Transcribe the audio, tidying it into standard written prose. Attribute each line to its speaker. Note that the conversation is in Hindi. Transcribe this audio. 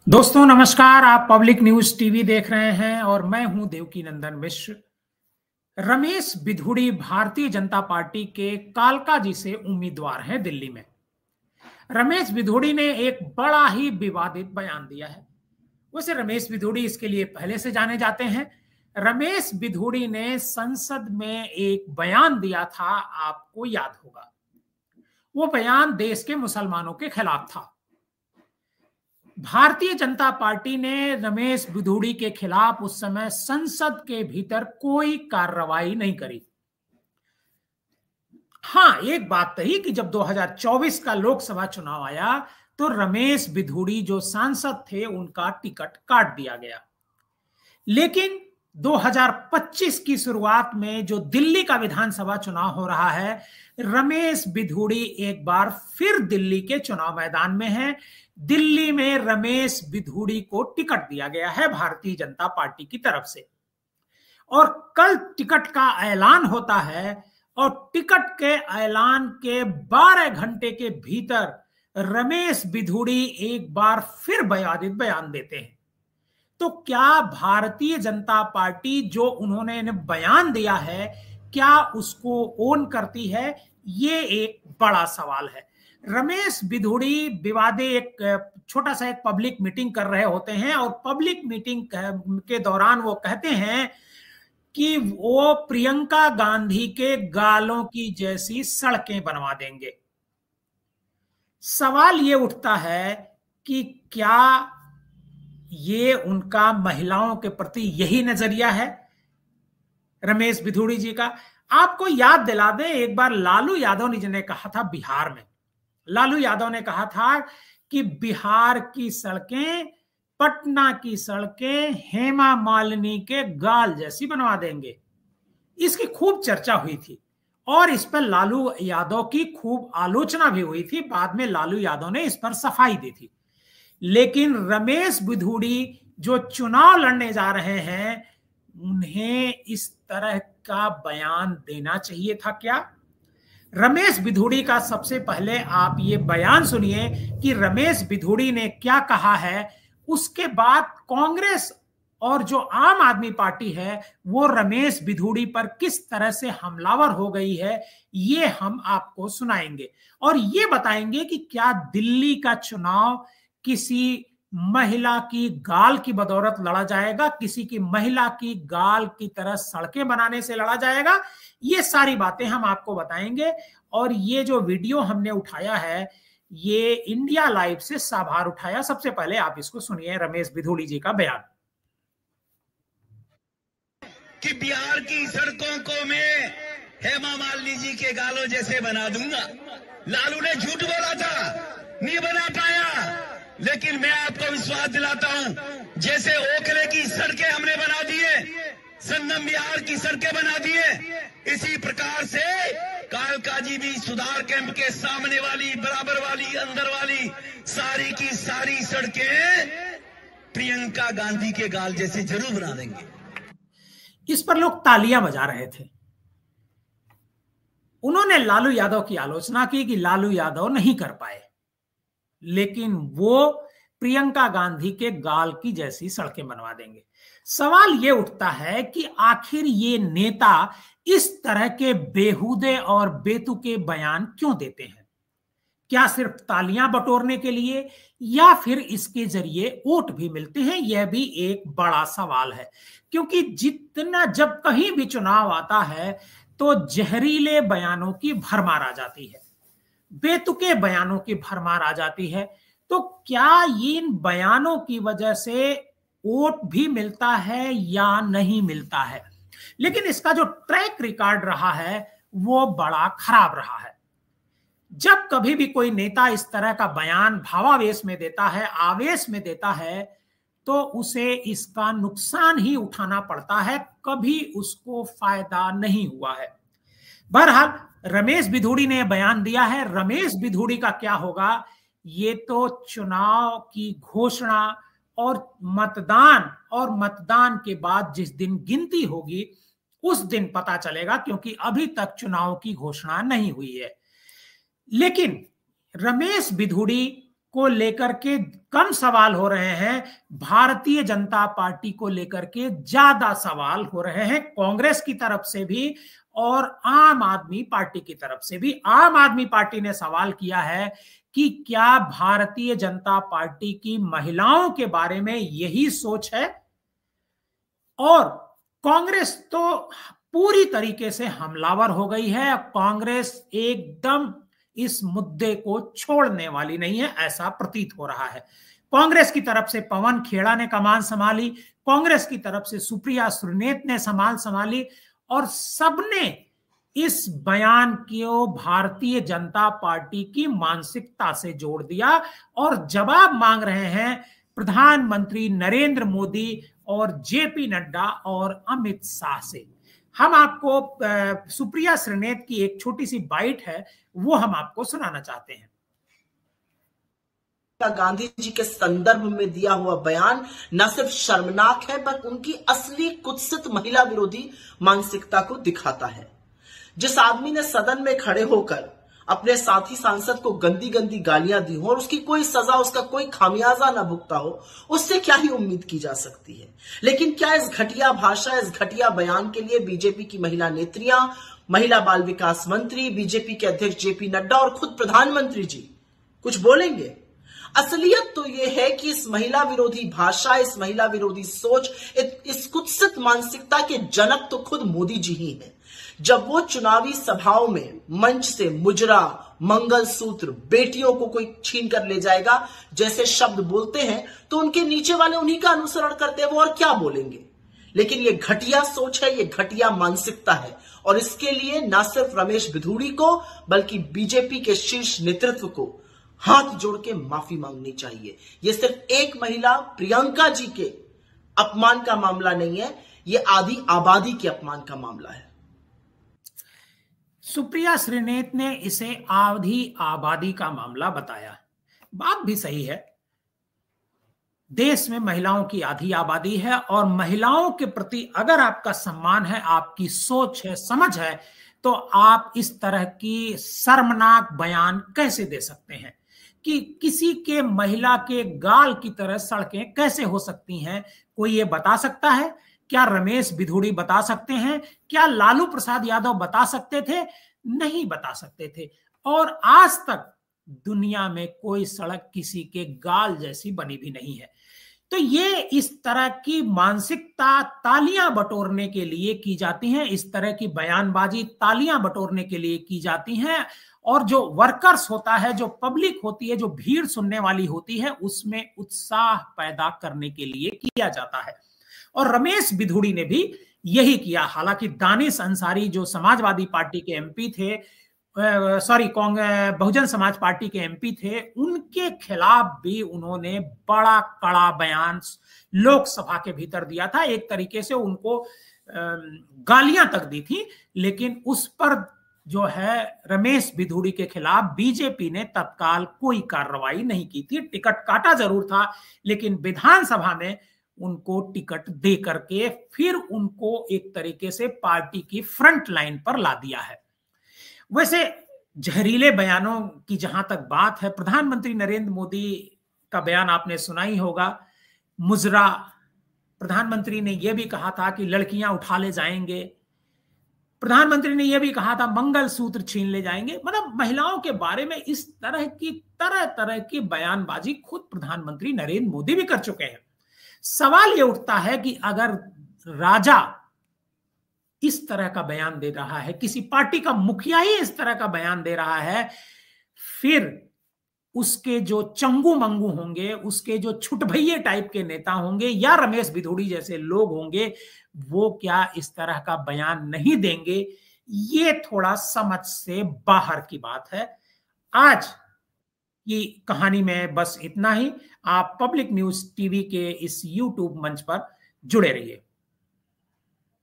Speaker 1: दोस्तों नमस्कार। आप पब्लिक न्यूज टीवी देख रहे हैं और मैं हूं देवकी नंदन मिश्र। रमेश बिधूड़ी भारतीय जनता पार्टी के कालकाजी से उम्मीदवार हैं दिल्ली में। रमेश बिधूड़ी ने एक बड़ा ही विवादित बयान दिया है। वैसे रमेश बिधूड़ी इसके लिए पहले से जाने जाते हैं। रमेश बिधूड़ी ने संसद में एक बयान दिया था, आपको याद होगा। वो बयान देश के मुसलमानों के खिलाफ था। भारतीय जनता पार्टी ने रमेश बिधूड़ी के खिलाफ उस समय संसद के भीतर कोई कार्रवाई नहीं करी। हाँ, एक बात रही कि जब 2024 का लोकसभा चुनाव आया तो रमेश बिधूड़ी जो सांसद थे उनका टिकट काट दिया गया। लेकिन 2025 की शुरुआत में जो दिल्ली का विधानसभा चुनाव हो रहा है, रमेश बिधूड़ी एक बार फिर दिल्ली के चुनाव मैदान में है। दिल्ली में रमेश बिधूड़ी को टिकट दिया गया है भारतीय जनता पार्टी की तरफ से और कल टिकट का ऐलान होता है और टिकट के ऐलान के 12 घंटे के भीतर रमेश बिधूड़ी एक बार फिर विवादित बयान देते हैं। तो क्या भारतीय जनता पार्टी जो उन्होंने बयान दिया है, क्या उसको ओन करती है? ये एक बड़ा सवाल है। रमेश बिधूड़ी विवादे एक छोटा सा एक पब्लिक मीटिंग कर रहे होते हैं और पब्लिक मीटिंग के दौरान वो कहते हैं कि वो प्रियंका गांधी के गालों की जैसी सड़कें बनवा देंगे। सवाल ये उठता है कि क्या ये उनका महिलाओं के प्रति यही नजरिया है रमेश बिधूड़ी जी का? आपको याद दिला दें, एक बार लालू यादव जी ने कहा था बिहार में, लालू यादव ने कहा था कि बिहार की सड़कें, पटना की सड़कें हेमा मालिनी के गाल जैसी बनवा देंगे। इसकी खूब चर्चा हुई थी और इस पर लालू यादव की खूब आलोचना भी हुई थी। बाद में लालू यादव ने इस पर सफाई दी थी। लेकिन रमेश बिधूड़ी जो चुनाव लड़ने जा रहे हैं, उन्हें इस तरह का बयान देना चाहिए था क्या? रमेश बिधूड़ी का सबसे पहले आप ये बयान सुनिए कि रमेश बिधूड़ी ने क्या कहा है। उसके बाद कांग्रेस और जो आम आदमी पार्टी है वो रमेश बिधूड़ी पर किस तरह से हमलावर हो गई है, ये हम आपको सुनाएंगे और ये बताएंगे कि क्या दिल्ली का चुनाव किसी महिला की गाल की बदौलत लड़ा जाएगा, किसी की महिला की गाल की तरह सड़कें बनाने से लड़ा जाएगा। ये सारी बातें हम आपको बताएंगे और ये जो वीडियो हमने उठाया है ये इंडिया लाइव से साभार उठाया। सबसे पहले आप इसको सुनिए, रमेश बिधूड़ी जी का बयान।
Speaker 2: कि बिहार की सड़कों को मैं हेमा मालिनी जी के गालों जैसे बना दूंगा। लालू ने झूठ बोला था, नहीं बना पाया, लेकिन मैं आपको विश्वास दिलाता हूं, जैसे ओखले की सड़कें हमने बना दिए, संगम बिहार की सड़कें बना दिए, इसी प्रकार से कालकाजी भी सुधार कैंप के सामने वाली, बराबर वाली, अंदर वाली सारी की सारी सड़कें प्रियंका गांधी के गाल जैसे जरूर बना देंगे।
Speaker 1: इस पर लोग तालियां बजा रहे थे। उन्होंने लालू यादव की आलोचना की कि लालू यादव नहीं कर पाए, लेकिन वो प्रियंका गांधी के गाल की जैसी सड़कें बनवा देंगे। सवाल ये उठता है कि आखिर ये नेता इस तरह के बेहुदे और बेतुके बयान क्यों देते हैं? क्या सिर्फ तालियां बटोरने के लिए या फिर इसके जरिए वोट भी मिलते हैं? यह भी एक बड़ा सवाल है, क्योंकि जितना जब कहीं भी चुनाव आता है तो जहरीले बयानों की भरमार आ जाती है, बेतुके बयानों की भरमार आ जाती है। तो क्या इन बयानों की वजह से वोट भी मिलता है या नहीं मिलता है? लेकिन इसका जो ट्रैक रिकॉर्ड रहा है वो बड़ा खराब रहा है। जब कभी भी कोई नेता इस तरह का बयान भावावेश में देता है, आवेश में देता है, तो उसे इसका नुकसान ही उठाना पड़ता है, कभी उसको फायदा नहीं हुआ है। बहरहाल रमेश बिधूड़ी ने बयान दिया है। रमेश बिधूड़ी का क्या होगा ये तो चुनाव की घोषणा और मतदान के बाद जिस दिन गिनती होगी उस दिन पता चलेगा, क्योंकि अभी तक चुनाव की घोषणा नहीं हुई है। लेकिन रमेश बिधूड़ी को लेकर के कम सवाल हो रहे हैं, भारतीय जनता पार्टी को लेकर के ज्यादा सवाल हो रहे हैं, कांग्रेस की तरफ से भी और आम आदमी पार्टी की तरफ से भी। आम आदमी पार्टी ने सवाल किया है कि क्या भारतीय जनता पार्टी की महिलाओं के बारे में यही सोच है, और कांग्रेस तो पूरी तरीके से हमलावर हो गई है। कांग्रेस एकदम इस मुद्दे को छोड़ने वाली नहीं है, ऐसा प्रतीत हो रहा है। कांग्रेस की तरफ से पवन खेड़ा ने कमान संभाली, कांग्रेस की तरफ से सुप्रिया सुरनेत ने संभाली, और सबने इस बयान को भारतीय जनता पार्टी की मानसिकता से जोड़ दिया और जवाब मांग रहे हैं प्रधानमंत्री नरेंद्र मोदी और जेपी नड्डा और अमित शाह से। हम आपको सुप्रिया सुरनेत की एक छोटी सी बाइट है, वो हम आपको सुनाना चाहते हैं।
Speaker 3: गांधी जी के संदर्भ में दिया हुआ बयान न सिर्फ शर्मनाक है, बल्कि उनकी असली कुत्सित महिला विरोधी मानसिकता को दिखाता है। जिस आदमी ने सदन में खड़े होकर अपने साथी सांसद को गंदी गंदी गालियां दी हो और उसकी कोई सजा, उसका कोई खामियाजा ना भुगता हो, उससे क्या ही उम्मीद की जा सकती है। लेकिन क्या इस घटिया भाषा, इस घटिया बयान के लिए बीजेपी की महिला नेत्रियां, महिला बाल विकास मंत्री, बीजेपी के अध्यक्ष जेपी नड्डा और खुद प्रधानमंत्री जी कुछ बोलेंगे? असलियत तो यह है कि इस महिला विरोधी भाषा, इस महिला विरोधी सोच, इस कुत्सित मानसिकता के जनक तो खुद मोदी जी ही हैं। जब वो चुनावी सभाओं में मंच से मुजरा, मंगलसूत्र, बेटियों को कोई छीन कर ले जाएगा जैसे शब्द बोलते हैं, तो उनके नीचे वाले उन्हीं का अनुसरण करते हैं, वो और क्या बोलेंगे। लेकिन ये घटिया सोच है, ये घटिया मानसिकता है, और इसके लिए न सिर्फ रमेश बिधूड़ी को बल्कि बीजेपी के शीर्ष नेतृत्व को हाथ जोड़ के माफी मांगनी चाहिए। यह सिर्फ एक महिला प्रियंका जी के अपमान का मामला नहीं है, यह आधी आबादी के अपमान का मामला है।
Speaker 1: सुप्रिया सुरनेत ने इसे आधी आबादी का मामला बताया। बात भी सही है, देश में महिलाओं की आधी आबादी है, और महिलाओं के प्रति अगर आपका सम्मान है, आपकी सोच है, समझ है, तो आप इस तरह की शर्मनाक बयान कैसे दे सकते हैं कि किसी के महिला के गाल की तरह सड़कें कैसे हो सकती हैं? कोई ये बता सकता है? क्या रमेश बिधूड़ी बता सकते हैं? क्या लालू प्रसाद यादव बता सकते थे? नहीं बता सकते थे। और आज तक दुनिया में कोई सड़क किसी के गाल जैसी बनी भी नहीं है। तो ये इस तरह की मानसिकता तालियां बटोरने के लिए की जाती हैं, इस तरह की बयानबाजी तालियां बटोरने के लिए की जाती हैं, और जो वर्कर्स होता है, जो पब्लिक होती है, जो भीड़ सुनने वाली होती है, उसमें उत्साह पैदा करने के लिए किया जाता है। और रमेश बिधूड़ी ने भी यही किया। हालांकि दानिश अंसारी जो समाजवादी पार्टी के एमपी थे, बहुजन समाज पार्टी के एमपी थे, उनके खिलाफ भी उन्होंने बड़ा कड़ा बयान लोकसभा के भीतर दिया था। एक तरीके से उनको गालियां तक दी थी, लेकिन उस पर जो है रमेश बिधूड़ी के खिलाफ बीजेपी ने तत्काल कोई कार्रवाई नहीं की थी। टिकट काटा जरूर था, लेकिन विधानसभा में उनको टिकट दे करके फिर उनको एक तरीके से पार्टी की फ्रंट लाइन पर ला दिया है। वैसे जहरीले बयानों की जहां तक बात है, प्रधानमंत्री नरेंद्र मोदी का बयान आपने सुना ही होगा। मुजरा, प्रधानमंत्री ने यह भी कहा था कि लड़कियां उठा ले जाएंगे। प्रधानमंत्री ने यह भी कहा था मंगलसूत्र छीन ले जाएंगे। मतलब महिलाओं के बारे में इस तरह की बयानबाजी खुद प्रधानमंत्री नरेंद्र मोदी भी कर चुके हैं। सवाल यह उठता है कि अगर राजा इस तरह का बयान दे रहा है, किसी पार्टी का मुखिया ही इस तरह का बयान दे रहा है, फिर उसके जो चंगू मंगू होंगे, उसके जो छुटभैये टाइप के नेता होंगे या रमेश बिधूड़ी जैसे लोग होंगे, वो क्या इस तरह का बयान नहीं देंगे? ये थोड़ा समझ से बाहर की बात है। आज की कहानी में बस इतना ही। आप पब्लिक न्यूज टीवी के इस यूट्यूब मंच पर जुड़े रहिए।